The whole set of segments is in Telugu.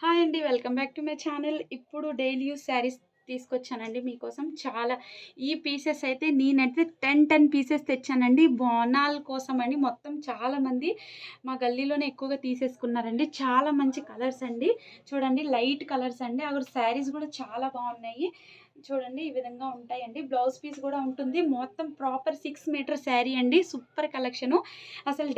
హాయ్ అండి. Welcome back to my channel. ఇప్పుడు డైలీ యూజ్ శారీస్ తీసుకొచ్చానండి మీకోసం. ఈ పీసెస్ అయితే నేనైతే 10 పీసెస్ తెచ్చానండి. బోనాల కోసమని మొత్తం చాలామంది మా గల్లీలోనే ఎక్కువగా తీసేసుకున్నారండి. చాలా మంచి కలర్స్ అండి. చూడండి లైట్ కలర్స్ అండి. అక్కడ శారీస్ కూడా చాలా బాగున్నాయి. చూడండి ఈ విధంగా ఉంటాయండి. బ్లౌజ్ పీస్ కూడా ఉంటుంది. మొత్తం ప్రాపర్ 6 మీటర్ శారీ అండి. Super collection. అసలు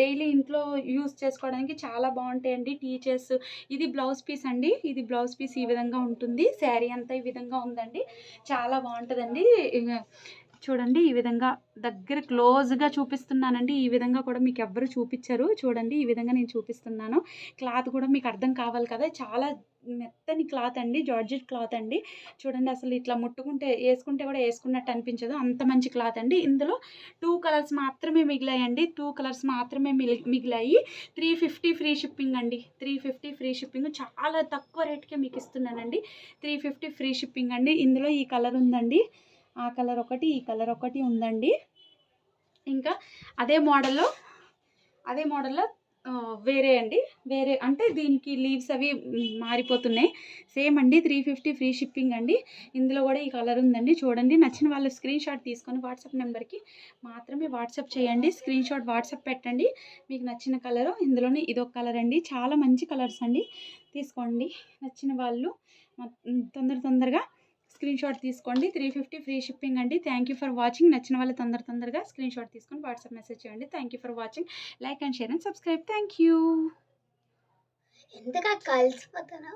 డైలీ ఇంట్లో యూజ్ చేసుకోవడానికి చాలా బాగుంటాయండి. టీచర్స్ ఇది బ్లౌజ్ పీస్ అండి. ఇది బ్లౌజ్ పీస్ ఈ విధంగా ఉంటుంది. శారీ అంతా ఈ విధంగా ఉందండి. చాలా బాగుంటుందండి. చూడండి ఈ విధంగా దగ్గర క్లోజ్గా చూపిస్తున్నానండి. ఈ విధంగా కూడా మీకు ఎవ్వరు చూపించరు. చూడండి ఈ విధంగా నేను చూపిస్తున్నాను. క్లాత్ కూడా మీకు అర్థం కావాలి కదా, చాలా మెత్తని క్లాత్ అండి. జార్జెట్ క్లాత్ అండి. చూడండి అసలు ఇట్లా ముట్టుకుంటే వేసుకుంటే కూడా వేసుకున్నట్టు అనిపించదు, అంత మంచి క్లాత్ అండి. ఇందులో 2 కలర్స్ మాత్రమే మిగిలాయండి. 2 కలర్స్ మాత్రమే మిగిలాయి. 350 ఫ్రీ షిప్పింగ్ అండి. 350 ఫ్రీ షిప్పింగ్. చాలా తక్కువ రేట్కే మీకు ఇస్తున్నానండి. 350 ఫ్రీ షిప్పింగ్ అండి. ఇందులో ఈ కలర్ ఉందండి, ఆ కలర్ ఒకటి, ఈ కలర్ ఒకటి ఉందండి. ఇంకా అదే మోడల్లో వేరే అండి. వేరే అంటే దీనికి లీవ్స్ అవి మారిపోతున్నాయి. సేమ్ అండి. 350 ఫ్రీ షిప్పింగ్ అండి. ఇందులో కూడా ఈ కలర్ ఉందండి. చూడండి నచ్చిన వాళ్ళు స్క్రీన్ షాట్ తీసుకొని వాట్సాప్ నెంబర్కి మాత్రమే వాట్సాప్ చేయండి. స్క్రీన్ షాట్ వాట్సాప్ పెట్టండి. మీకు నచ్చిన కలరు. ఇందులోనే ఇదొక కలర్ అండి. చాలా మంచి కలర్స్ అండి. తీసుకోండి నచ్చిన వాళ్ళు తొందరగా స్క్రీన్ షాట్ తీసుకోండి. 350 ఫ్రీ షిప్పింగ్ అండి. Thank you for watching. నచ్చిన వాళ్ళు తొందరగా స్క్రీన్ షాట్ తీసుకొని వాట్సాప్ మెసేజ్ చేయండి. Thank you for watching. Like and share and subscribe. Thank you. ఎందుకు కలిసిపోతాను.